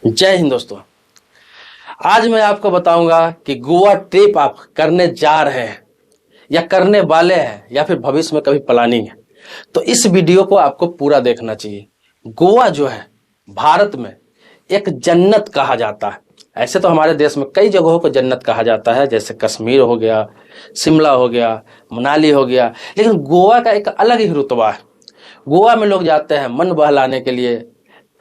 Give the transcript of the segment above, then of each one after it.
जय हिंद दोस्तों। आज मैं आपको बताऊंगा कि गोवा ट्रिप आप करने जा रहे हैं या करने वाले हैं या फिर भविष्य में कभी प्लानिंग है तो इस वीडियो को आपको पूरा देखना चाहिए। गोवा जो है भारत में एक जन्नत कहा जाता है। ऐसे तो हमारे देश में कई जगहों को जन्नत कहा जाता है, जैसे कश्मीर हो गया, शिमला हो गया, मनाली हो गया, लेकिन गोवा का एक अलग ही रुतबा है। गोवा में लोग जाते हैं मन बहलाने के लिए,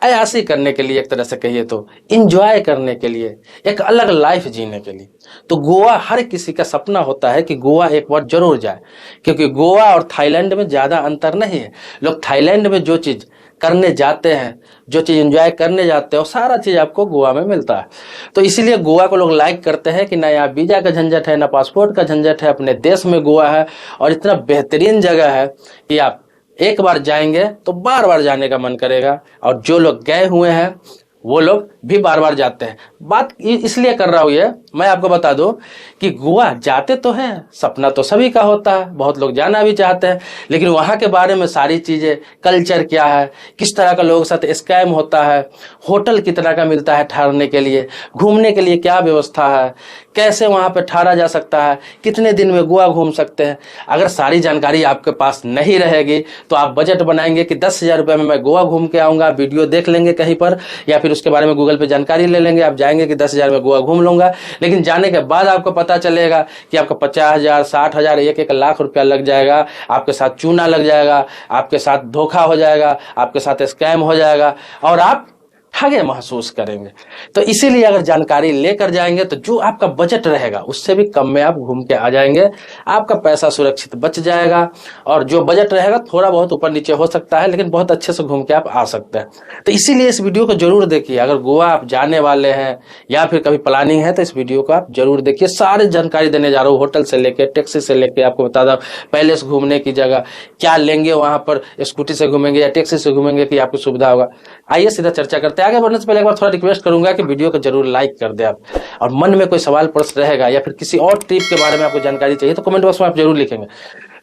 अयासी करने के लिए, एक तरह से कहिए तो इंजॉय करने के लिए, एक अलग लाइफ जीने के लिए। तो गोवा हर किसी का सपना होता है कि गोवा एक बार जरूर जाए, क्योंकि गोवा और थाईलैंड में ज्यादा अंतर नहीं है। लोग थाईलैंड में जो चीज करने जाते हैं, जो चीज एंजॉय करने जाते हैं, वो सारा चीज आपको गोवा में मिलता है। तो इसीलिए गोवा को लोग लाइक करते हैं कि ना यहाँ वीजा का झंझट है, ना पासपोर्ट का झंझट है, अपने देश में गोवा है और इतना बेहतरीन जगह है कि आप एक बार जाएंगे तो बार बार जाने का मन करेगा। और जो लोग गए हुए हैं वो लोग भी बार बार जाते हैं। बात इसलिए कर रहा हूं ये, मैं आपको बता दूं कि गोवा जाते तो हैं, सपना तो सभी का होता है, बहुत लोग जाना भी चाहते हैं, लेकिन वहां के बारे में सारी चीजें, कल्चर क्या है, किस तरह का लोगों के साथ स्कैम होता है, होटल कितना का मिलता है ठहरने के लिए, घूमने के लिए क्या व्यवस्था है, कैसे वहां पे ठहरा जा सकता है, कितने दिन में गोवा घूम सकते हैं, अगर सारी जानकारी आपके पास नहीं रहेगी तो आप बजट बनाएंगे कि 10,000 रुपए में मैं गोवा घूम के आऊंगा, वीडियो देख लेंगे कहीं पर या फिर उसके बारे में गूगल पे जानकारी ले लेंगे, आप जाएंगे कि 10,000 में गोवा घूम लूंगा, लेकिन जाने के बाद आपको पता चलेगा कि आपका 50,000, 60,000, 1-1 लाख रुपया लग जाएगा, आपके साथ चूना लग जाएगा, आपके साथ धोखा हो जाएगा, आपके साथ स्कैम हो जाएगा और आप ठगे महसूस करेंगे। तो इसीलिए अगर जानकारी लेकर जाएंगे तो जो आपका बजट रहेगा उससे भी कम में आप घूम के आ जाएंगे, आपका पैसा सुरक्षित बच जाएगा और जो बजट रहेगा थोड़ा बहुत ऊपर नीचे हो सकता है, लेकिन बहुत अच्छे से घूम के आप आ सकते हैं। तो इसीलिए इस वीडियो को जरूर देखिए। अगर गोवा आप जाने वाले हैं या फिर कभी प्लानिंग है तो इस वीडियो को आप जरूर देखिए। सारी जानकारी देने जा रहा हूँ, होटल से लेके, टैक्सी से लेके, आपको बता दूं पैलेस घूमने की जगह क्या लेंगे, वहां पर स्कूटी से घूमेंगे या टैक्सी से घूमेंगे कि आपको सुविधा होगा। आइए सीधा चर्चा करते हैं। आगे बढ़ने से पहले एक बार थोड़ा रिक्वेस्ट करूंगा कि वीडियो को जरूर लाइक कर दे आप, और मन में कोई सवाल प्रश्न रहेगा या फिर किसी और ट्रिप के बारे में आपको जानकारी चाहिए तो कमेंट बॉक्स में आप जरूर लिखेंगे।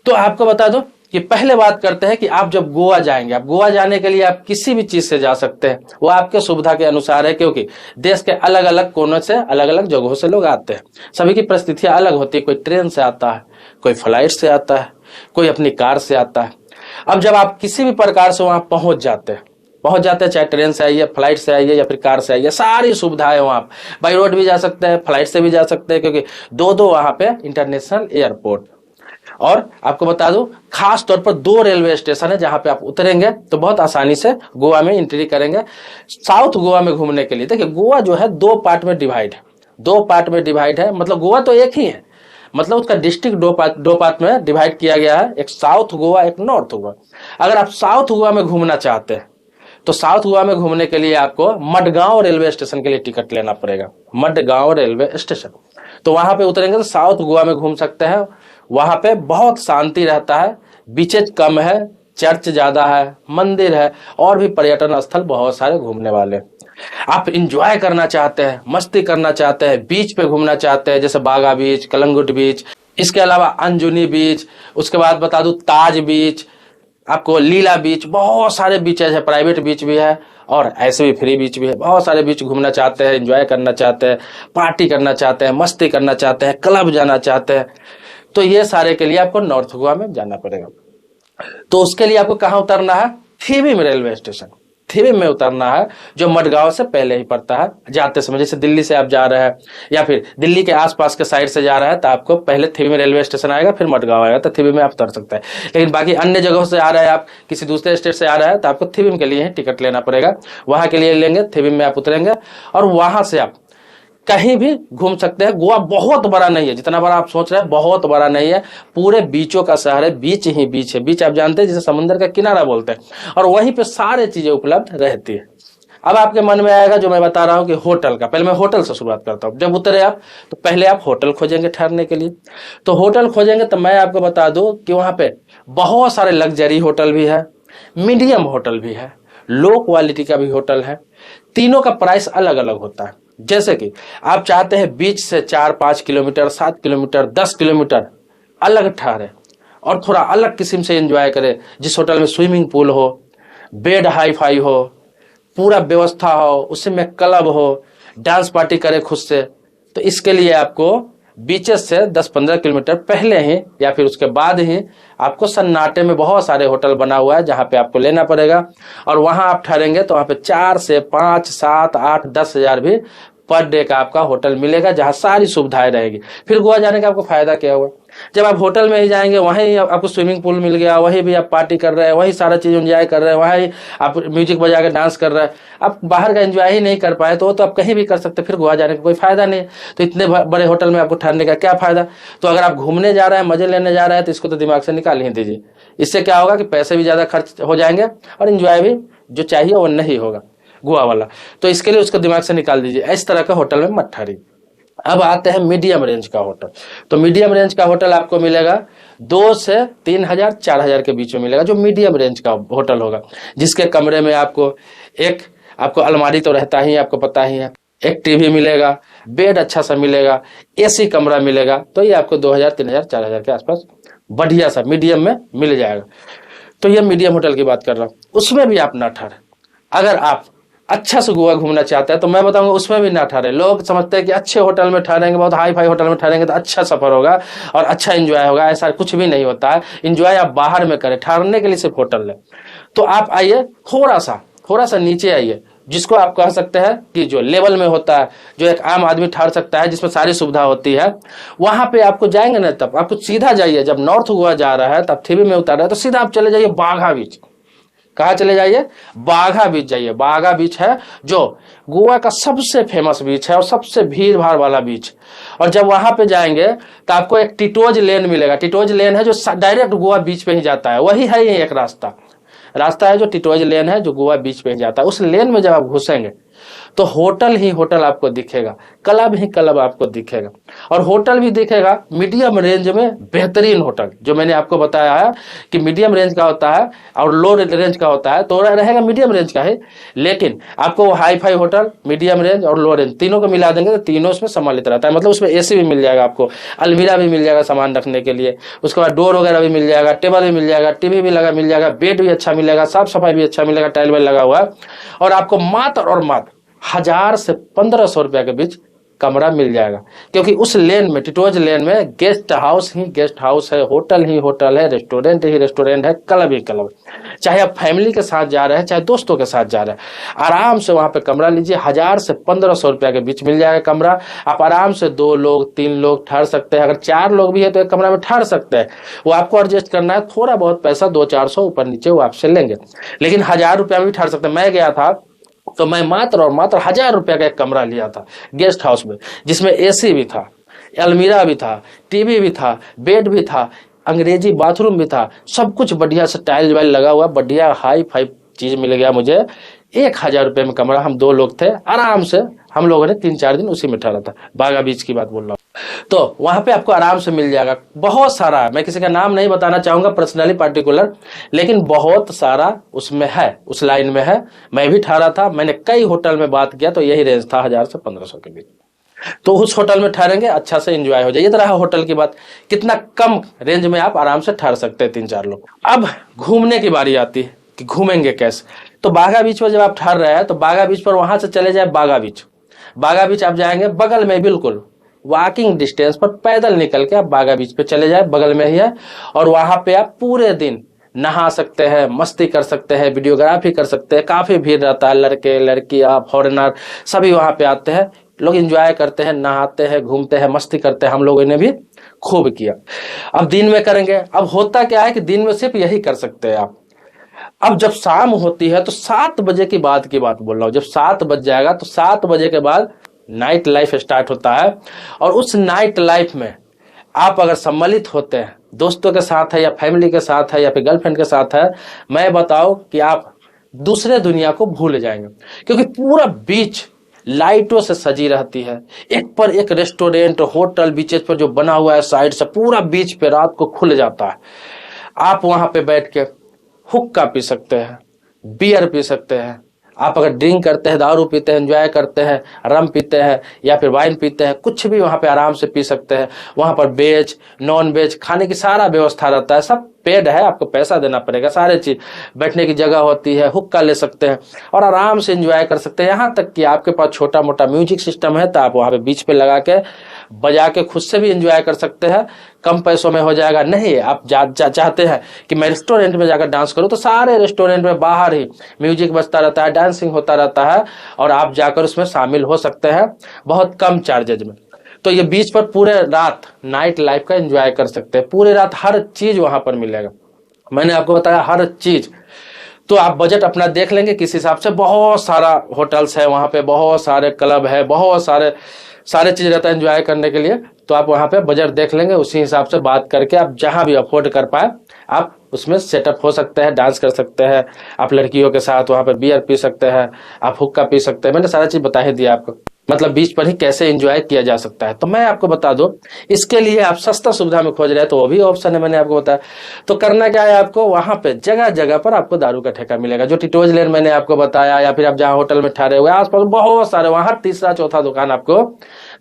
तो आपको बता दो कि पहले बात करते हैं कि आप जब गोवा जाएंगे, आप गोवा जाने के लिए आप किसी भी चीज से जा सकते हैं, वो आपके सुविधा के अनुसार है, क्योंकि देश के अलग अलग कोनों से, अलग अलग जगहों से लोग आते हैं। सभी की परिस्थितियां अलग होती है। कोई ट्रेन से आता है, कोई फ्लाइट से आता है, कोई अपनी कार से आता है। अब जब आप किसी भी प्रकार से वहां पहुंच जाते हैं, चाहे ट्रेन से आइए, फ्लाइट से आइए या फिर कार से आइए, सारी सुविधाएं वहां बाई रोड भी जा सकते हैं, फ्लाइट से भी जा सकते हैं, क्योंकि दो वहां पे इंटरनेशनल एयरपोर्ट। और आपको बता दूं खास तौर पर 2 रेलवे स्टेशन है जहां पे आप उतरेंगे तो बहुत आसानी से गोवा में एंट्री करेंगे। साउथ गोवा में घूमने के लिए देखिए, गोवा जो है 2 पार्ट में डिवाइड है, 2 पार्ट में डिवाइड है, मतलब गोवा तो एक ही है, मतलब उसका डिस्ट्रिक्ट दो पार्ट में डिवाइड किया गया है, एक साउथ गोवा, एक नॉर्थ गोवा। अगर आप साउथ गोवा में घूमना चाहते हैं तो साउथ गोवा में घूमने के लिए आपको मडगांव रेलवे स्टेशन के लिए टिकट लेना पड़ेगा। मडगांव रेलवे स्टेशन, तो वहां पे उतरेंगे तो साउथ गोवा में घूम सकते हैं। वहां पे बहुत शांति रहता है, बीचेज कम है, चर्च ज्यादा है, मंदिर है और भी पर्यटन स्थल बहुत सारे घूमने वाले। आप इंजॉय करना चाहते हैं, मस्ती करना चाहते हैं, बीच पे घूमना चाहते हैं, जैसे बागा बीच, कलंगुट बीच, इसके अलावा अंजुनी बीच, उसके बाद बता दूं ताज बीच, आपको लीला बीच, बहुत सारे बीचेज है, प्राइवेट बीच भी है और ऐसे भी फ्री बीच भी है। बहुत सारे बीच घूमना चाहते हैं, एंजॉय करना चाहते हैं, पार्टी करना चाहते हैं, मस्ती करना चाहते हैं, क्लब जाना चाहते हैं, तो ये सारे के लिए आपको नॉर्थ गोवा में जाना पड़ेगा। तो उसके लिए आपको कहाँ उतरना है? थिविम रेलवे स्टेशन, थिविम में उतरना है, जो मडगांव से पहले ही पड़ता है। जाते समय जैसे दिल्ली से आप जा रहे हैं या फिर दिल्ली के आसपास के साइड से जा रहा है तो आपको पहले थिविम रेलवे स्टेशन आएगा, फिर मडगांव आएगा, तो थिविम में आप उतर सकते हैं। लेकिन बाकी अन्य जगहों से आ रहे हैं, आप किसी दूसरे स्टेट से आ रहे हैं तो आपको थिविम के लिए ही टिकट लेना पड़ेगा। वहां के लिए लेंगे, थिविम में आप उतरेंगे और वहां से आप कहीं भी घूम सकते हैं। गोवा बहुत बड़ा नहीं है, जितना बड़ा आप सोच रहे हैं बहुत बड़ा नहीं है, पूरे बीचों का शहर है, बीच ही बीच है। बीच आप जानते हैं जिसे समुद्र का किनारा बोलते हैं, और वहीं पे सारे चीजें उपलब्ध रहती है। अब आपके मन में आएगा जो मैं बता रहा हूं कि होटल का, पहले मैं होटल से शुरुआत करता हूं। जब उतरे आप तो पहले आप होटल खोजेंगे ठहरने के लिए। तो होटल खोजेंगे तो मैं आपको बता दूं कि वहां पे बहुत सारे लग्जरी होटल भी है, मीडियम होटल भी है, लो क्वालिटी का भी होटल है। तीनों का प्राइस अलग अलग होता है। जैसे कि आप चाहते हैं बीच से 4-5 किलोमीटर, 7 किलोमीटर, 10 किलोमीटर अलग ठहरे और थोड़ा अलग किस्म से एंजॉय करे, जिस होटल में स्विमिंग पूल हो, बेड हाई फाई हो, पूरा व्यवस्था हो, उसमें क्लब हो, डांस पार्टी करे खुद से, तो इसके लिए आपको बीचेस से 10-15 किलोमीटर पहले ही या फिर उसके बाद ही आपको सन्नाटे में बहुत सारे होटल बना हुआ है जहां पे आपको लेना पड़ेगा, और वहां आप ठहरेंगे तो वहां पे 4 से 5, 7, 8, 10 हजार भी पर डे का आपका होटल मिलेगा, जहां सारी सुविधाएं रहेगी। फिर गोवा जाने का आपको फायदा क्या हुआ, जब आप होटल में ही जाएंगे वहीं आपको स्विमिंग पूल मिल गया, वहीं भी आप पार्टी कर रहे हैं, वहीं सारा चीज एंजॉय कर रहे हैं, वहीं आप म्यूजिक बजा के डांस कर रहे हैं। आप बाहर का एंजॉय ही नहीं कर पाए तो वो तो आप कहीं भी कर सकते, फिर गोवा जाने का कोई फायदा नहीं। तो इतने बड़े होटल में आपको ठहरने का क्या फायदा। तो अगर आप घूमने जा रहे हैं, मजे लेने जा रहे हैं, तो इसको तो दिमाग से निकाल ही दीजिए। इससे क्या होगा कि पैसे भी ज्यादा खर्च हो जाएंगे और एंजॉय भी जो चाहिए वो नहीं होगा गोवा वाला। तो इसके लिए उसको दिमाग से निकाल दीजिए, इस तरह का होटल में मत ठहरिए। अब आते हैं मीडियम रेंज का होटल। तो मीडियम रेंज का होटल आपको मिलेगा 2 से 3 हजार 4 हजार के बीच में मिलेगा, जो मीडियम रेंज का होटल होगा, जिसके कमरे में आपको अलमारी तो रहता ही, आपको पता ही है, एक टीवी मिलेगा, बेड अच्छा सा मिलेगा, एसी कमरा मिलेगा। तो ये आपको 2 हजार 3 हजार 4 हजार के आसपास बढ़िया सा मीडियम में मिल जाएगा। तो ये मीडियम होटल की बात कर रहा हूं, उसमें भी आप ना ठहरे। अगर आप अच्छा से गोवा घूमना चाहते हैं तो मैं बताऊंगा उसमें भी ना ठहरे। लोग समझते हैं कि अच्छे होटल में ठहरेंगे, बहुत हाई फाई होटल में ठहरेंगे तो अच्छा सफर होगा और अच्छा एंजॉय होगा। ऐसा कुछ भी नहीं होता है। एंजॉय आप बाहर में करें, ठहरने के लिए सिर्फ होटल है। तो आप आइए थोड़ा सा नीचे आइए, जिसको आप कह सकते हैं कि जो लेवल में होता है, जो एक आम आदमी ठहर सकता है, जिसमें सारी सुविधा होती है। वहां पे आपको जाएंगे ना, तब आपको सीधा जाइए, जब नॉर्थ गोवा जा रहा है, तब थिवी में उतर रहा है, तो सीधा आप चले जाइए बाघा बीच। कहा चले जाइए? बाघा बीच जाइए। बाघा बीच है जो गोवा का सबसे फेमस बीच है और सबसे भीड़ भाड़ वाला बीच। और जब वहां पे जाएंगे तो आपको एक टिटोज लेन मिलेगा। टिटोज लेन है जो डायरेक्ट गोवा बीच पे ही जाता है, वही है ये एक रास्ता है जो टिटोज लेन है, जो गोवा बीच पे ही जाता है। उस लेन में जब आप घुसेंगे तो होटल ही होटल आपको दिखेगा, क्लब ही क्लब आपको दिखेगा, और होटल भी दिखेगा मीडियम रेंज में बेहतरीन होटल। जो मैंने आपको बताया है कि मीडियम रेंज का होता है और लो रेंज का होता है, तो रहेगा मीडियम रेंज का ही, लेकिन आपको वो hi fi hotel, medium range और लो रेंज तीनों को मिला देंगे तो तीनों उसमें सम्मिलित रहता है। मतलब उसमें एसी भी मिल जाएगा, आपको अलमीरा भी मिल जाएगा सामान रखने के लिए, उसके बाद डोर वगैरह भी मिल जाएगा, टेबल भी मिल जाएगा, टीवी भी लगा मिल जाएगा, बेड भी अच्छा मिलेगा, साफ सफाई भी अच्छा मिलेगा, टाइल वाइल लगा हुआ है, और आपको मात्र 1000 से 1500 रुपया के बीच कमरा मिल जाएगा। क्योंकि उस लेन में, टिटोज लेन में, गेस्ट हाउस ही गेस्ट हाउस है, होटल ही होटल है, रेस्टोरेंट ही रेस्टोरेंट है, क्लब ही क्लब। चाहे आप फैमिली के साथ जा रहे हैं, चाहे दोस्तों के साथ जा रहे हैं, आराम से वहां पे कमरा लीजिए। 1000 से 1500 रुपया के बीच मिल जाएगा कमरा। आप आराम से 2 लोग 3 लोग ठहर सकते हैं। अगर 4 लोग भी है तो एक कमरा में ठहर सकते हैं। वो आपको एडजस्ट करना है, थोड़ा बहुत पैसा 200-400 ऊपर नीचे वो आपसे लेंगे, लेकिन 1000 रुपया में भी ठहर सकते हैं। मैं गया था तो मैं मात्र 1000 रुपया का एक कमरा लिया था गेस्ट हाउस में, जिसमें एसी भी था, अलमीरा भी था, टीवी भी था, बेड भी था, अंग्रेजी बाथरूम भी था, सब कुछ बढ़िया से टाइल वाइल लगा हुआ, बढ़िया हाई फाई चीज मिल गया मुझे। 1000 रुपये में कमरा, हम 2 लोग थे, आराम से हम लोगों ने 3-4 दिन उसी में ठहरा था। बागा बीच की बात बोल रहा हूँ। तो वहां पे आपको आराम से मिल जाएगा। बहुत सारा, मैं किसी का नाम नहीं बताना चाहूंगा पर्सनली पार्टिकुलर, लेकिन बहुत सारा उसमें है, उस लाइन में है। मैं भी ठहरा था, मैंने कई होटल में बात किया तो यही रेंज था 1000 से 1500 के बीच। तो उस होटल में ठहरेंगे, अच्छा से एंजॉय हो जाए। ये तरह होटल की बात, कितना कम रेंज में आप आराम से ठहर सकते हैं 3-4 लोग। अब घूमने की बारी आती है कि घूमेंगे कैसे। तो बागा बीच पर जब आप ठहर रहे हैं तो बागा बीच पर वहां से चले जाए बागा बीच। बागा बीच आप जाएंगे बगल में, बिल्कुल वॉकिंग डिस्टेंस पर पैदल निकल के आप बागा बीच पे चले जाए, बगल में ही है। और वहां पे आप पूरे दिन नहा सकते हैं, मस्ती कर सकते हैं, वीडियोग्राफी कर सकते हैं। काफी भीड़ रहता है, लड़के लड़कियां फॉरेनर सभी वहां पे आते हैं, लोग एंजॉय करते हैं, नहाते हैं, घूमते हैं, मस्ती करते हैं। हम लोगों ने भी खूब किया। अब दिन में करेंगे। अब होता क्या है कि दिन में सिर्फ यही कर सकते हैं आप। अब जब शाम होती है तो 7 बजे की बात बोल रहा हूं, जब 7 बज जाएगा तो 7 बजे के बाद नाइट लाइफ स्टार्ट होता है। और उस नाइट लाइफ में आप अगर सम्मिलित होते हैं, दोस्तों के साथ है या फैमिली के साथ है या फिर गर्लफ्रेंड के साथ है, मैं बताऊं कि आप दूसरे दुनिया को भूल जाएंगे। क्योंकि पूरा बीच लाइटों से सजी रहती है, एक पर एक रेस्टोरेंट, होटल बीचेस पर जो बना हुआ है साइड से, पूरा बीच पे रात को खुल जाता है। आप वहां पे बैठ के हुक्का पी सकते हैं, बियर पी सकते हैं। आप अगर ड्रिंक करते हैं, दारू पीते हैं, एंजॉय करते हैं, रम पीते हैं या फिर वाइन पीते हैं, कुछ भी वहां पे आराम से पी सकते हैं। वहां पर वेज नॉन वेज खाने की सारा व्यवस्था रहता है, सब पेड है, आपको पैसा देना पड़ेगा। सारे चीज, बैठने की जगह होती है, हुक्का ले सकते हैं और आराम से एंजॉय कर सकते हैं। यहाँ तक कि आपके पास छोटा मोटा म्यूजिक सिस्टम है तो आप वहां पे बीच पे लगा के बजा के खुद से भी एंजॉय कर सकते हैं, कम पैसों में हो जाएगा। नहीं, आप चाहते हैं कि मैं रेस्टोरेंट में जाकर डांस करूं, तो सारे रेस्टोरेंट में बाहर ही म्यूजिक बजता रहता है, डांसिंग होता रहता है और आप जाकर उसमें शामिल हो सकते हैं बहुत कम चार्जेज में। तो ये बीच पर पूरे रात नाइट लाइफ का एंजॉय कर सकते हैं, पूरी रात हर चीज वहां पर मिलेगा। मैंने आपको बताया हर चीज। तो आप बजट अपना देख लेंगे किस हिसाब से। बहुत सारा होटल्स है वहां पे, बहुत सारे क्लब है, बहुत सारे चीज रहता है एंजॉय करने के लिए। तो आप वहां पे बजट देख लेंगे, उसी हिसाब से बात करके आप जहां भी अफोर्ड कर पाए आप उसमें सेटअप हो सकते हैं, डांस कर सकते हैं। आप लड़कियों के साथ वहां पे बियर पी सकते हैं, आप हुक्का पी सकते हैं। मैंने सारा चीज बता ही दिया आपको, मतलब बीच पर ही कैसे एंजॉय किया जा सकता है। तो मैं आपको बता दूं, इसके लिए आप सस्ता सुविधा में खोज रहे हैं तो वो भी ऑप्शन है, मैंने आपको बताया। तो करना क्या है, आपको वहां पे जगह जगह पर आपको दारू का ठेका मिलेगा। जो टिटोज लेन मैंने आपको बताया, या फिर आप जहां होटल में ठहरे हुए आसपास बहुत सारे, वहां तीसरा चौथा दुकान आपको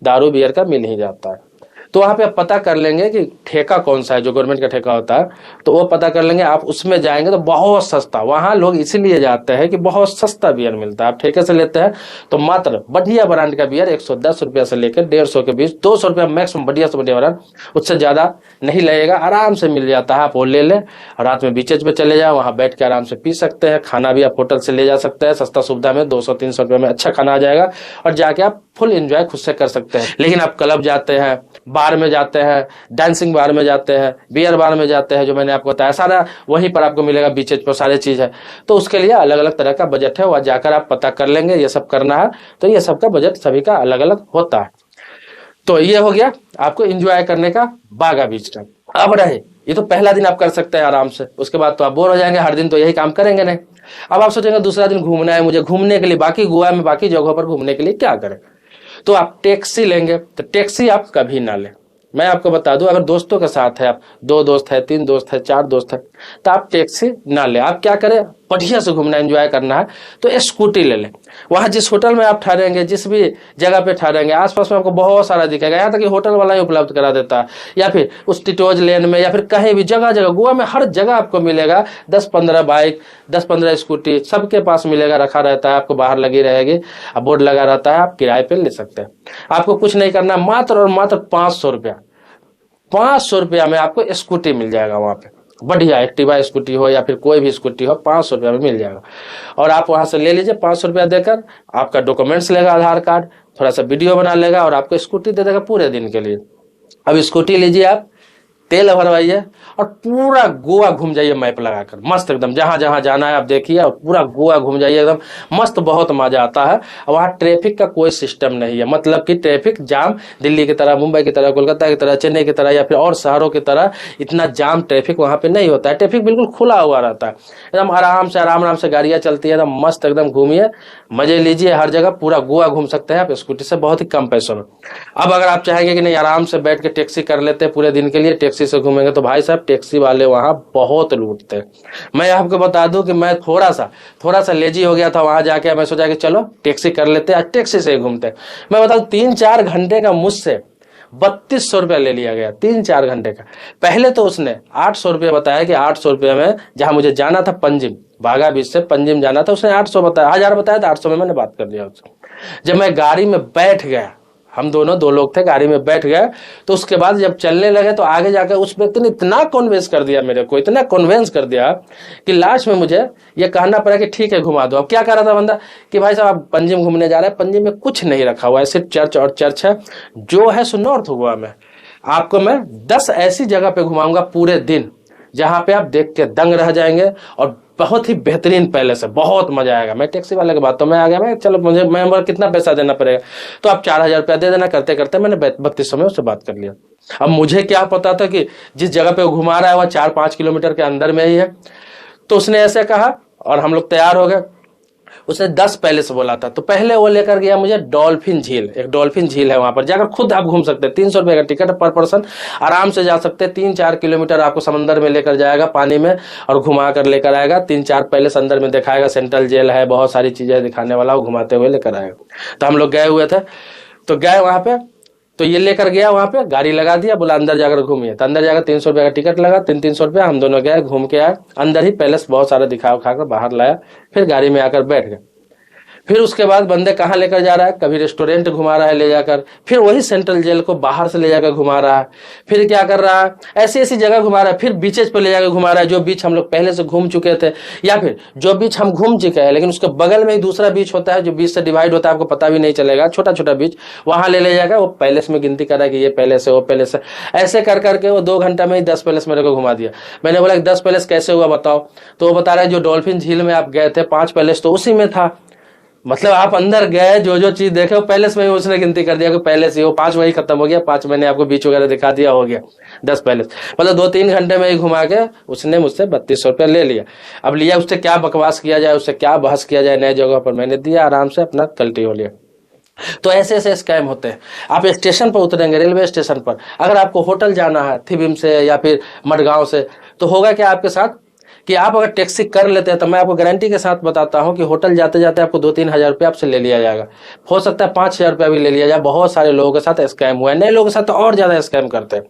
दारू बियर का मिल ही जाता है। तो वहां पे आप पता कर लेंगे कि ठेका कौन सा है, जो गवर्नमेंट का ठेका होता है, तो वो पता कर लेंगे। आप उसमें जाएंगे तो बहुत सस्ता, वहां लोग इसीलिए जाते हैं कि बहुत सस्ता बियर मिलता है। आप ठेके से लेते हैं तो मात्र बढ़िया ब्रांड का बियर 110 रुपया से लेकर 150 के बीच, 200 रुपया मैक्सिमम बढ़िया से बढ़िया ब्रांड, उससे ज्यादा नहीं लगेगा, आराम से मिल जाता है। आप वो ले लें, रात में बीचेज पे चले जाए, वहां बैठ के आराम से पी सकते हैं। खाना भी आप होटल से ले जा सकते हैं सस्ता सुविधा में, 200-300 रुपये में अच्छा खाना आ जाएगा और जाके आप फुल एंजॉय खुद से कर सकते हैं। लेकिन आप क्लब जाते हैं, बार में जाते हैं, डांसिंग बार में जाते हैं, बियर बार में जाते हैं, जो मैंने आपको बताया सारा वहीं पर आपको मिलेगा, बीचेज पर सारे चीज है। तो उसके लिए अलग अलग तरह का बजट है, वहां जाकर आप पता कर लेंगे ये सब करना है। तो ये सब का बजट सभी का अलग अलग होता है। तो ये हो गया आपको एंजॉय करने का बागा बीच का। अब रहे, ये तो पहला दिन आप कर सकते हैं आराम से, उसके बाद तो आप बोर हो जाएंगे, हर दिन तो यही काम करेंगे नहीं। अब आप सोचेंगे दूसरा दिन घूमना है मुझे, घूमने के लिए बाकी गोवा में बाकी जगहों पर घूमने के लिए क्या करें, तो आप टैक्सी लेंगे। तो टैक्सी आप कभी ना लें। मैं आपको बता दूं, अगर दोस्तों के साथ है, आप 2 दोस्त है, 3 दोस्त है, 4 दोस्त है, तो आप टैक्सी ना ले। आप क्या करें, बढ़िया से घूमना एंजॉय करना है तो स्कूटी ले लें। वहां जिस होटल में आप ठहरेंगे, जिस भी जगह पे ठहरेंगे, आसपास में आपको बहुत सारा दिखेगा, यहाँ तक कि होटल वाला ही उपलब्ध करा देता है, या फिर उस टिटोज लेन में, या फिर कहीं भी जगह जगह गोवा में हर जगह आपको मिलेगा 10-15 बाइक, 10-15 स्कूटी सबके पास मिलेगा, रखा रहता है, आपको बाहर लगी रहेगी, बोर्ड लगा रहता है, आप किराए पे ले सकते हैं। आपको कुछ नहीं करना, मात्र और मात्र 500 रुपया, 500 रुपया में आपको स्कूटी मिल जाएगा वहां पे, बढ़िया एक्टिवा स्कूटी हो या फिर कोई भी स्कूटी हो, 500 रुपया में मिल जाएगा। और आप वहां से ले लीजिए 500 रुपया देकर, आपका डॉक्यूमेंट्स लेगा, आधार कार्ड, थोड़ा सा वीडियो बना लेगा और आपको स्कूटी दे देगा पूरे दिन के लिए। अब स्कूटी लीजिए, आप तेल भरवाइए और पूरा गोवा घूम जाइए मैप लगाकर, मस्त एकदम, जहां जहां जाना है आप देखिए और पूरा गोवा घूम जाइए एकदम मस्त, बहुत मजा आता है। वहां ट्रैफिक का कोई सिस्टम नहीं है, मतलब कि ट्रैफिक जाम दिल्ली की तरह, मुंबई की तरह, कोलकाता की तरह, चेन्नई की तरह या फिर और शहरों की तरह इतना जाम ट्रैफिक वहां पे नहीं होता है। ट्रैफिक बिल्कुल खुला हुआ रहता है, एकदम आराम से गाड़ियां चलती है, एकदम मस्त, एकदम घूमिए, मजे लीजिए, हर जगह पूरा गोवा घूम सकते हैं आप स्कूटी से बहुत ही कम पैसों में। अब अगर आप चाहेंगे कि नहीं आराम से बैठ के टैक्सी कर लेते हैं पूरे दिन के लिए, टैक्सी से घूमेंगे, तो भाई साहब टैक्सी वाले वहां बहुत लूटते हैं। मैं आपको बता दूं कि मैं थोड़ा सा लेजी हो गया था वहां जाके, मैं सोचा कि चलो टैक्सी कर लेते हैं, टैक्सी से घूमते। मैं बता दूं 3-4 घंटे का मुझसे 3200 रुपया ले लिया गया, 3-4 घंटे का। पहले तो उसने 800 रुपया बताया कि 800 रुपये में, जहां मुझे जाना था पंजिम, बागा बीच से पंजिम जाना था, उसने 800 बताया, 1000 बताया था, 800 में मैंने बात कर दिया उससे। जब मैं गाड़ी में बैठ गया, हम दोनों 2 लोग थे, गाड़ी में बैठ गए, तो उसके बाद जब चलने लगे तो आगे जाकर उस व्यक्ति ने इतना कन्विंस कर दिया मेरे को, इतना कन्विंस कर दिया कि लास्ट में मुझे ये कहना पड़ा कि ठीक है घुमा दो। अब क्या कर रहा था बंदा कि भाई साहब आप पंजिम घूमने जा रहे हैं, पंजिम में कुछ नहीं रखा हुआ है, सिर्फ चर्च और चर्च है, जो है सो नॉर्थ गोवा में। आपको मैं 10 ऐसी जगह पे घुमाऊंगा पूरे दिन, जहां पे आप देख के दंग रह जाएंगे और बहुत ही बेहतरीन पैलेस है, बहुत मजा आएगा। मैं टैक्सी वाले के बातों में आ गया, मैं चलो मुझे मैं कितना पैसा देना पड़ेगा, तो आप 4000 रुपया दे देना। करते करते मैंने 3200 में उससे बात कर लिया। अब मुझे क्या पता था कि जिस जगह पे वो घुमा रहा है वह 4-5 किलोमीटर के अंदर में ही है। तो उसने ऐसे कहा और हम लोग तैयार हो गए। उसने 10 पैलेस बोला था, तो पहले वो लेकर गया मुझे डॉल्फिन झील। एक डॉल्फिन झील है, वहां पर जाकर खुद आप घूम सकते हैं, 300 रुपए का टिकट पर पर्सन, आराम से जा सकते हैं। 3-4 किलोमीटर आपको समंदर में लेकर जाएगा, पानी में, और घुमा कर लेकर आएगा। 3-4 पैलेस अंदर में दिखाएगा, सेंट्रल जेल है, बहुत सारी चीजें दिखाने वाला, वो घुमाते हुए लेकर आएगा। तो हम लोग गए हुए थे, तो गए वहां पे, तो ये लेकर गया वहां पे, गाड़ी लगा दिया, बोला अंदर जाकर घूमिए। तो अंदर जाकर 300 रुपये का टिकट लगा, 300 रुपया। हम दोनों गए, घूम के आए, अंदर ही पैलेस बहुत सारा दिखा उखाकर बाहर लाया, फिर गाड़ी में आकर बैठ गए। फिर उसके बाद बंदे कहाँ लेकर जा रहा है, कभी रेस्टोरेंट घुमा रहा है ले जाकर, फिर वही सेंट्रल जेल को बाहर से ले जाकर घुमा रहा है, फिर क्या कर रहा है, ऐसी ऐसी जगह घुमा रहा है, फिर बीचेज पे ले जाकर घुमा रहा है, जो बीच हम लोग पहले से घूम चुके थे, या फिर जो बीच हम घूम चुके हैं लेकिन उसके बगल में ही दूसरा बीच होता है जो बीच से डिवाइड होता है, आपको पता भी नहीं चलेगा, छोटा छोटा बीच, वहां ले जाकर वो पैलेस में गिनती कर रहा है कि ये पैलेस है वो पैलेस है। ऐसे कर करके वो 2 घंटा में ही 10 पैलेस मेरे को घुमा दिया। मैंने बोला 10 पैलेस कैसे हुआ बताओ, तो वो बता रहा है जो डॉल्फिन झील में आप गए थे 5 पैलेस तो उसी में था। मतलब आप अंदर गए, जो जो चीज देखे वो पैलेस में ही उसने गिनती कर दिया कि पैलेस ही वो 5 वही खत्म हो गया, 5 मैंने आपको बीच वगैरह दिखा दिया, हो गया 10 पैलेस। मतलब 2-3 घंटे में ही घुमा के उसने मुझसे 3200 रुपया ले लिया। अब लिया, उससे क्या बकवास किया जाए, उससे क्या बहस किया जाए, नए जगह पर मैंने दिया, आराम से अपना कल्टी हो लिया। तो ऐसे ऐसे स्कैम होते हैं। आप स्टेशन पर उतरेंगे, रेलवे स्टेशन पर, अगर आपको होटल जाना है थिबिम से या फिर मडगांव से, तो होगा क्या आपके साथ कि आप अगर टैक्सी कर लेते हैं तो मैं आपको गारंटी के साथ बताता हूं कि होटल जाते जाते आपको 2-3 हजार रुपया आपसे ले लिया जाएगा, हो सकता है 5,000 रुपया भी ले लिया जाए। बहुत सारे लोगों के साथ स्कैम हुआ है, नए लोगों के साथ तो और ज्यादा स्कैम करते हैं।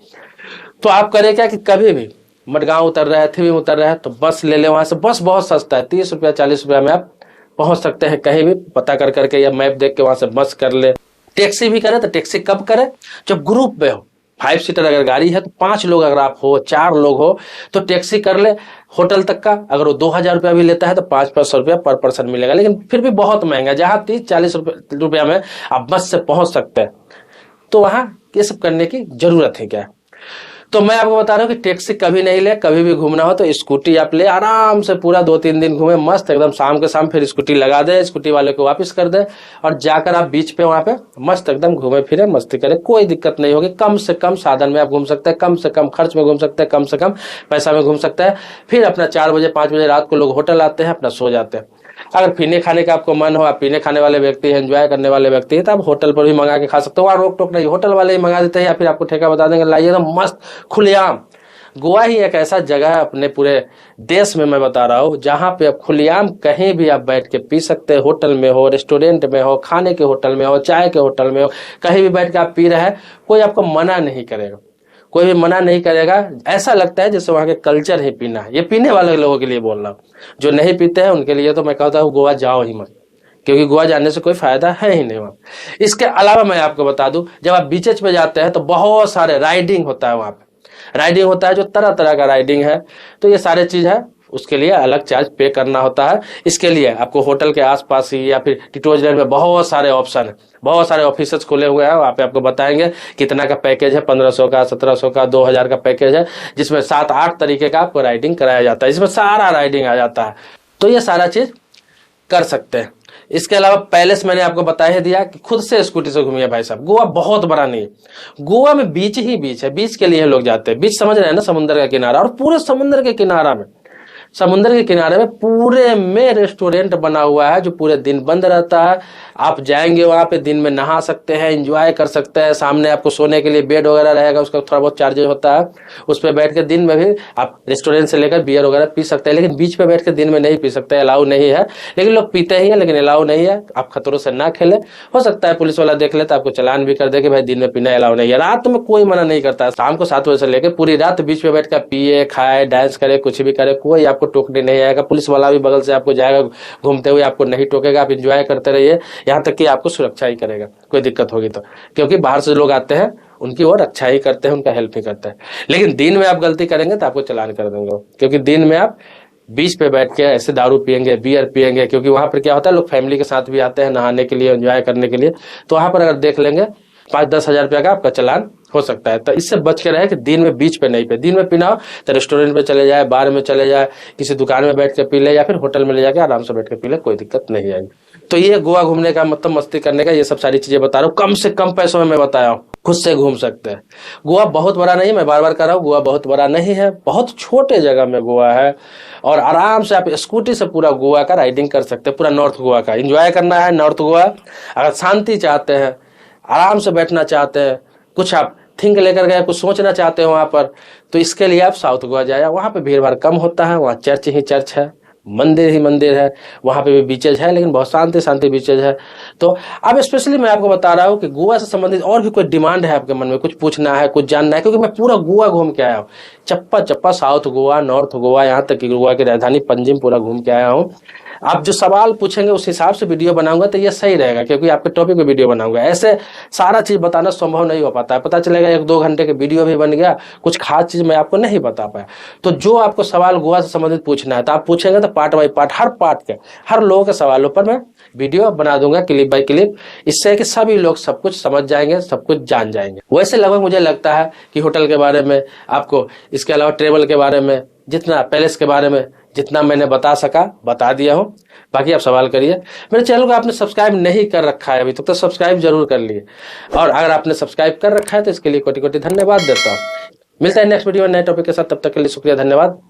तो आप करें क्या कि कभी भी मडगांव उतर रहे हैं, थिबिम उतर रहे हैं, तो बस ले ले, वहां से बस बहुत सस्ता है, 30 रुपया 40 रुपया में आप पहुंच सकते हैं कहीं भी, पता कर करके या मैप देख के वहां से बस कर ले। टैक्सी भी करे तो टैक्सी कब करे, जब ग्रुप में हो, 5 सीटर अगर गाड़ी है तो 5 लोग अगर आप हो, 4 लोग हो तो टैक्सी कर ले होटल तक का। अगर वो 2,000 रुपया भी लेता है तो 500 रुपया पर पर्सन मिलेगा, लेकिन फिर भी बहुत महंगा। जहां 30-40 रुपया में आप बस से पहुंच सकते हैं, तो वहां ये सब करने की जरूरत है क्या। तो मैं आपको बता रहा हूँ कि टैक्सी कभी नहीं ले, कभी भी घूमना हो तो स्कूटी आप ले, आराम से पूरा 2-3 दिन घूमे मस्त एकदम, शाम के शाम फिर स्कूटी लगा दे, स्कूटी वाले को वापस कर दे, और जाकर आप बीच पे वहां पे मस्त एकदम घूमे फिरे, मस्ती करे, कोई दिक्कत नहीं होगी। कम से कम साधन में आप घूम सकते हैं, कम से कम खर्च में घूम सकते हैं, कम से कम पैसा में घूम सकते हैं। फिर अपना 4 बजे 5 बजे रात को लोग होटल आते हैं, अपना सो जाते हैं। अगर पीने खाने का आपको मन हो, आप पीने खाने वाले व्यक्ति हैं, एंजॉय करने वाले व्यक्ति हैं, तो आप होटल पर भी मंगा के खा सकते हो, वहां रोक टोक नहीं, होटल वाले ही मंगा देते हैं, या फिर आपको ठेका बता देंगे लाइए, तो मस्त खुलेआम। गोवा ही एक ऐसा जगह है अपने पूरे देश में, मैं बता रहा हूँ, जहां पे आप खुलेआम कहीं भी आप बैठ के पी सकते हैं, होटल में हो, रेस्टोरेंट में हो, खाने के होटल में हो, चाय के होटल में हो, कहीं भी बैठ के आप पी रहे हैं, कोई आपको मना नहीं करेगा, कोई भी मना नहीं करेगा। ऐसा लगता है जैसे वहां के कल्चर ही पीना है। ये पीने वाले लोगों के लिए बोल रहा हूँ, जो नहीं पीते हैं उनके लिए तो मैं कहता हूँ गोवा जाओ ही मत, क्योंकि गोवा जाने से कोई फायदा है ही नहीं वहां। इसके अलावा मैं आपको बता दूं, जब आप बीचेज पे जाते हैं तो बहुत सारे राइडिंग होता है, वहां पे राइडिंग होता है, जो तरह तरह का राइडिंग है, तो ये सारे चीज है, उसके लिए अलग चार्ज पे करना होता है। इसके लिए आपको होटल के आसपास ही या फिर टिटोज में बहुत सारे ऑप्शन है, बहुत सारे ऑफिसर्स खुले हुए हैं, वहां पे आपको बताएंगे कितना का पैकेज है, 1500 का, 1700 का, 2000 का पैकेज है, जिसमें 7-8 तरीके का आपको राइडिंग कराया जाता है, इसमें सारा राइडिंग आ जाता है। तो ये सारा चीज कर सकते हैं। इसके अलावा पैलेस मैंने आपको बता ही दिया कि खुद से स्कूटी से घूमिए भाई साहब। गोवा बहुत बड़ा नहीं है, गोवा में बीच ही बीच है, बीच के लिए लोग जाते हैं। बीच समझ रहे हैं ना, समुद्र का किनारा, और पूरे समुद्र के किनारा में, समुद्र के किनारे में पूरे में रेस्टोरेंट बना हुआ है जो पूरे दिन बंद रहता है। आप जाएंगे वहां पे, दिन में नहा सकते हैं, एंजॉय कर सकते हैं, सामने आपको सोने के लिए बेड वगैरह रहेगा, उसका थोड़ा बहुत चार्जेस होता है, उस पर बैठ के दिन में भी आप रेस्टोरेंट से लेकर बियर वगैरह पी सकते हैं। लेकिन बीच पे बैठ के दिन में नहीं पी सकते, अलाउ नहीं है, लेकिन लोग पीते ही है, लेकिन अलाउ नहीं है। आप खतरों से ना खेले, हो सकता है पुलिस वाला देख ले तो आपको चलान भी कर दे कि भाई दिन में पीना अलाउ नहीं है। रात में कोई मना नहीं करता है, शाम को 7 बजे से लेकर पूरी रात बीच पे बैठ कर पिए, खाए, डांस करे, कुछ भी करे, कोई आपको टोकने नहीं आएगा। पुलिस वाला भी बगल से आपको जाएगा घूमते हुए, आपको नहीं टोकेगा, आप इंजॉय करते रहिए, यहाँ तक कि आपको सुरक्षा ही करेगा कोई दिक्कत होगी तो, क्योंकि बाहर से लोग आते हैं, उनकी वो रक्षा ही करते हैं, उनका हेल्प ही करते हैं। लेकिन दिन में आप गलती करेंगे तो आपको चलान कर देंगे, क्योंकि दिन में आप बीच पे बैठ के ऐसे दारू पियेंगे, बियर पियेंगे, क्योंकि वहां पर क्या होता है, लोग फैमिली के साथ भी आते हैं नहाने के लिए, एंजॉय करने के लिए, तो वहां पर अगर देख लेंगे 5-10 हजार रुपया का आपका चलान हो सकता है। तो इससे बच के रहे कि दिन में बीच पे नहीं पे, दिन में पीना हो तो रेस्टोरेंट पे चले जाए, बार में चले जाए, किसी दुकान में बैठ के पी ले, या फिर होटल में ले जाके आराम से बैठ के पी ले, कोई दिक्कत नहीं आएगी। तो ये गोवा घूमने का मतलब, मस्ती करने का, ये सब सारी चीजें बता रहा हूँ, कम से कम पैसों में मैं बताया हूँ, खुद से घूम सकते हैं। गोवा बहुत बड़ा नहीं, मैं बार बार कह रहा हूँ, गोवा बहुत बड़ा नहीं है, बहुत छोटे जगह में गोवा है, और आराम से आप स्कूटी से पूरा गोवा का राइडिंग कर सकते हैं, पूरा नॉर्थ गोवा का एंजॉय करना है। नॉर्थ गोवा अगर शांति चाहते हैं, आराम से बैठना चाहते हैं, कुछ आप थिंक लेकर गए, कुछ सोचना चाहते हो वहां पर, तो इसके लिए आप साउथ गोवा जाए, वहां पे भीड़ भाड़ कम होता है, वहां चर्च ही चर्च है, मंदिर ही मंदिर है, वहाँ पे भी बीचेज है, लेकिन बहुत शांति शांति बीचेज है। तो अब स्पेशली मैं आपको बता रहा हूँ कि गोवा से संबंधित और भी कोई डिमांड है आपके मन में, कुछ पूछना है, कुछ जानना है, क्योंकि मैं पूरा गोवा घूम के आया हूँ, चप्पा चप्पा, साउथ गोवा, नॉर्थ गोवा, यहाँ तक कि गोवा की राजधानी पंजिम पूरा घूम के आया हूँ। आप जो सवाल पूछेंगे उस हिसाब से वीडियो बनाऊंगा तो ये सही रहेगा, क्योंकि आपके टॉपिक पे वीडियो बनाऊंगा। ऐसे सारा चीज बताना संभव नहीं हो पाता है, पता चलेगा 1-2 घंटे के वीडियो भी बन गया, कुछ खास चीज मैं आपको नहीं बता पाया। तो जो आपको सवाल गोवा से संबंधित पूछना है तो आप पूछेंगे तो part by part, her part के, हर लोगों के सवालों पर मैं वीडियो बना दूंगा, क्लिप बाय क्लिप, इससे कि सभी लोग सब कुछ समझ जाएंगे, सब कुछ जान जाएंगे। वैसे लगभग मुझे लगता है कि होटल के बारे में आपको, इसके अलावा ट्रेवल के बारे में, जितना पैलेस के बारे में जितना मैंने बता सका बता दिया हूँ। बाकी आप सवाल करिए। मेरे चैनल को आपने सब्सक्राइब नहीं कर रखा है अभी तक तो सब्सक्राइब जरूर कर लिए, और अगर आपने सब्सक्राइब कर रखा है तो इसके लिए कोटि कोटि धन्यवाद देता हूँ। मिलता है नेक्स्ट वीडियो में नए टॉपिक के साथ, तब तक के लिए शुक्रिया, धन्यवाद।